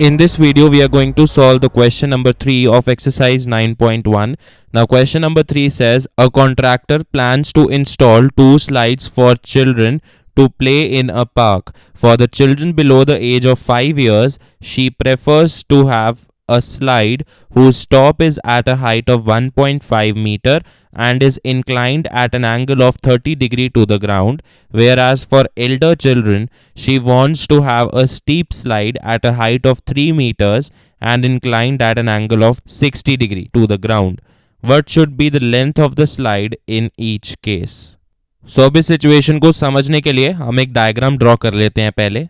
In this video, we are going to solve the question number 3 of exercise 9.1. Now, question number 3 says, a contractor plans to install 2 slides for children to play in a park. For the children below the age of 5 years, she prefers to have a slide whose top is at a height of 1.5 meter and is inclined at an angle of 30 degree to the ground, whereas for elder children she wants to have a steep slide at a height of 3 meters and inclined at an angle of 60 degree to the ground. What should be the length of the slide in each case? So अब इस situation को समझने के लिए हम एक diagram draw कर लेते हैं पहले।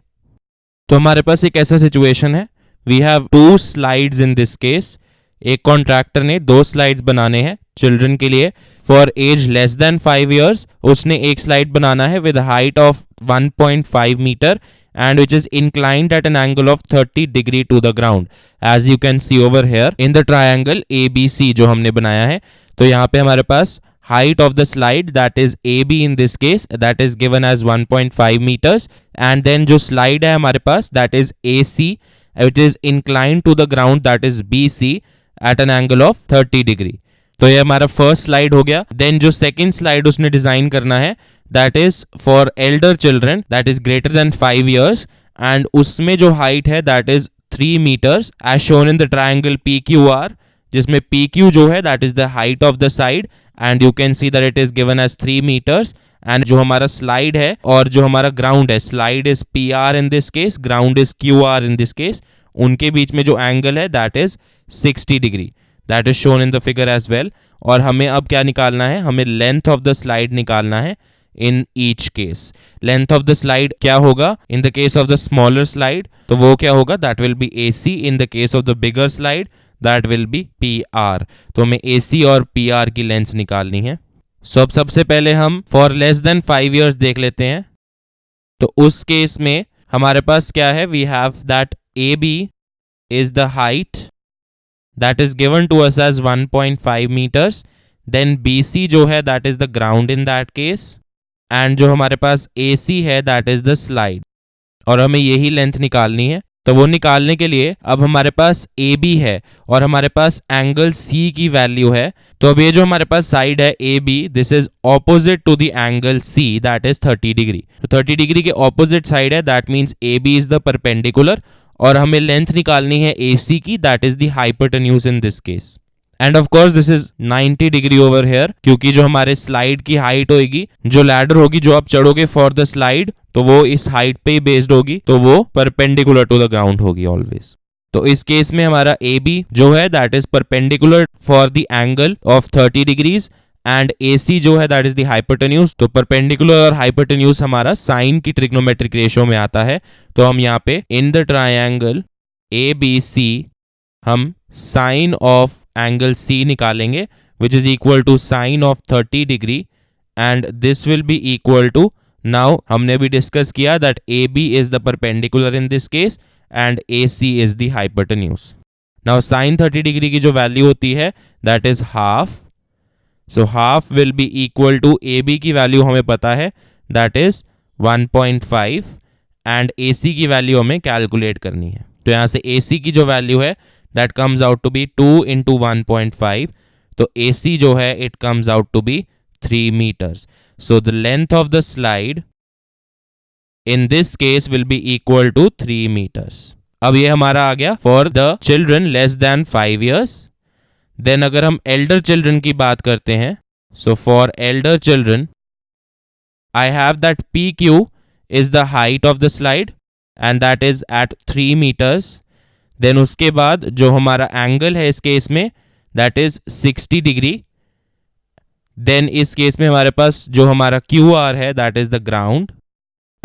तो हमारे पास एक ऐसा सिचुएशन है, we have 2 slides in this case. एक कॉन्ट्रैक्टर ने 2 स्लाइड्स बनाने हैं चिल्ड्रन के लिए। For age less than 5 years उसने एक स्लाइड बनाना है with height of 1.5 meter and which is inclined at an angle of 30 degree to the ground, as you can see over here in the triangle ABC जो हमने बनाया है। तो यहाँ पे हमारे पास height of the slide, that is AB in this case, that is given as 1.5 meters, and then जो slide है हमारे पास that is AC, which is inclined to the ground, that is BC at an angle of 30 degree. तो ये हमारा first slide हो गया। Then जो second slide उसने डिजाइन करना है that is for elder children that is greater than 5 years and उसमें जो हाइट है that is 3 meters as shown in the triangle PQR, जिसमें PQ जो है that is the height of the side and you can see that it is given as 3 meters. And जो हमारा slide है और जो हमारा ग्राउंड है, slide is PR in this case, ground is QR in this case, उनके बीच में जो एंगल है that is 60 degree, that is shown in the figure as well. और हमें अब क्या निकालना है, हमें लेंथ ऑफ द स्लाइड निकालना है in each case. Length of the slide क्या होगा in the case of the smaller slide, तो वो क्या होगा, that will be AC। In the case of the bigger slide that will be PR। तो हमें AC और PR की लेंथ निकालनी है। सो अब सबसे पहले हम फॉर लेस देन 5 इयर्स देख लेते हैं। तो उस केस में हमारे पास क्या है, we have that AB is the height that is given to us as 1.5 meters, then BC जो है that is the ground in that case, and जो हमारे पास AC है that is the slide, और हमें यही लेंथ निकालनी है। तो वो निकालने के लिए अब हमारे पास AB है और हमारे पास एंगल C की वैल्यू है। तो अब ये जो हमारे पास साइड है AB, this is opposite to the angle C that is 30 degree. तो 30 डिग्री के ऑपोजिट साइड है, that means AB is the perpendicular, और हमें लेंथ निकालनी है AC की, that is the hypotenuse in this case. And of course this is 90 degree over here, क्योंकि जो हमारे स्लाइड की हाइट होगी, जो लैडर होगी जो आप चढ़ोगे फॉर द स्लाइड, तो वो इस हाइट पे ही बेस्ड होगी, तो वो परपेंडिकुलर टू द ग्राउंड होगी ऑलवेज। तो इस केस में हमारा AB जो है that is perpendicular for the angle of 30 degrees and AC जो है दैट इज द हाइपोटेन्यूज। तो परपेंडिकुलर और हाइपोटेन्यूज हमारा साइन की ट्रिग्नोमेट्रिक रेशियो में आता है। तो हम यहाँ पे इन द ट्रायंगल ABC हम साइन ऑफ एंगल C निकालेंगे which is equal to sine of 30 degree and this will be equal to, now हमने भी डिस्कस किया that AB is the perpendicular in this case and AC is the hypotenuse. Now sine 30 degree की जो value होती है that is half, so half will be equal to AB की value हमें पता है दैट इज 1.5 एंड AC की value हमें कैलकुलेट करनी है। तो यहाँ से AC की जो वैल्यू है that comes out to be 2 into 1.5, तो AC जो है it comes out to be 3 meters। So the length of the slide in this case will be equal to 3 meters। अब ये हमारा आ गया for the children less than 5 years। Then अगर हम एल्डर चिल्ड्रन की बात करते हैं, so for elder children I have that PQ is the height of the slide and that is at 3 meters। Then उसके बाद जो हमारा एंगल है इस केस में दैट इज 60 डिग्री। देन इस केस में हमारे पास जो हमारा QR है that is the ground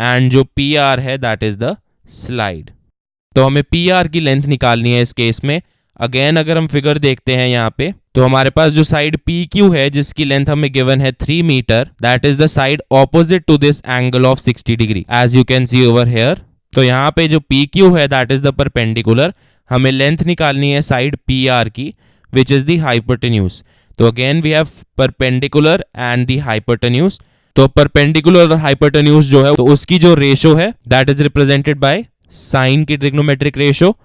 and जो PR है दैट इज द स्लाइड। तो हमें PR की लेंथ निकालनी है इस केस में। अगेन अगर हम फिगर देखते हैं यहाँ पे, तो हमारे पास जो साइड PQ है जिसकी लेंथ हमें गिवन है 3 meter, that is the side opposite to this angle of 60 degree as you can see over here. तो यहाँ पे जो PQ है दैट इज द परपेंडिकुलर, हमें लेंथ निकालनी है साइड PR की विच इज द हाइपोटेन्यूज। तो again we have perpendicular and the hypotenuse. तो परपेंडिकुलर और हाइपोटेन्यूज जो है तो उसकी जो रेशियो है that is represented by sine की ट्रिग्नोमेट्रिक रेशियो।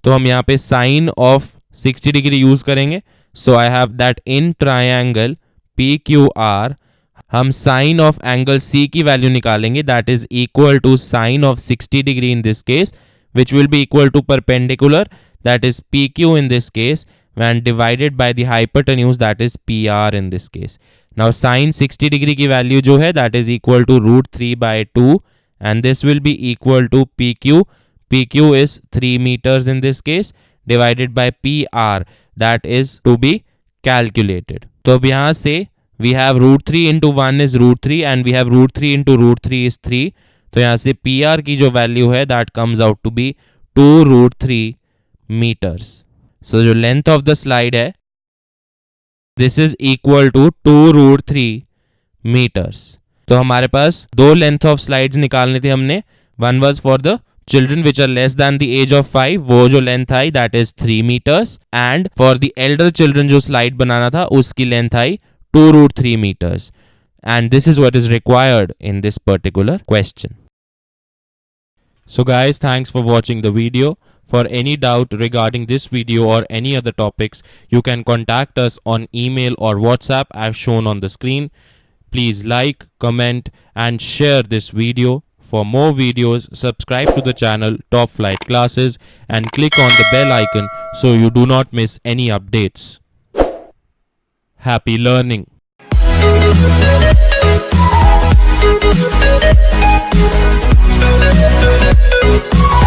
तो हम यहाँ पे साइन ऑफ 60 डिग्री यूज करेंगे. So I have that in triangle PQR हम साइन ऑफ एंगल C की वैल्यू निकालेंगे, that is equal to sine of 60 degree in this case, which will be equal to perpendicular, that is PQ in this case, when divided by the hypotenuse, that is PR in this case. Now sin 60 degree की value जो है that is equal to root 3 by 2 and this will be equal to PQ. PQ is 3 meters in this case divided by PR, that is to be calculated. तो अब यहाँ से we have root 3 into 1 is root 3 and we have root 3 into root 3 is 3. तो यहाँ से PR की जो value है that comes out to be 2 root 3 meters. So जो लेंथ ऑफ द स्लाइड है this is equal to 2 root 3 meters. तो हमारे पास दो लेंथ ऑफ स्लाइड्स निकालने थे हमने. One was for the children which are less than the age of 5, वो जो लेंथ आई that is 3 meters, and for the elder children जो स्लाइड बनाना था उसकी लेंथ आई 2 root 3 meters. And this is what is required in this particular question. So guys, thanks for watching the video. For any doubt regarding this video or any other topics, you can contact us on email or WhatsApp as shown on the screen. Please like, comment and share this video. For more videos, subscribe to the channel Top Flight Classes and click on the bell icon so you do not miss any updates. Happy learning! We'll be right back.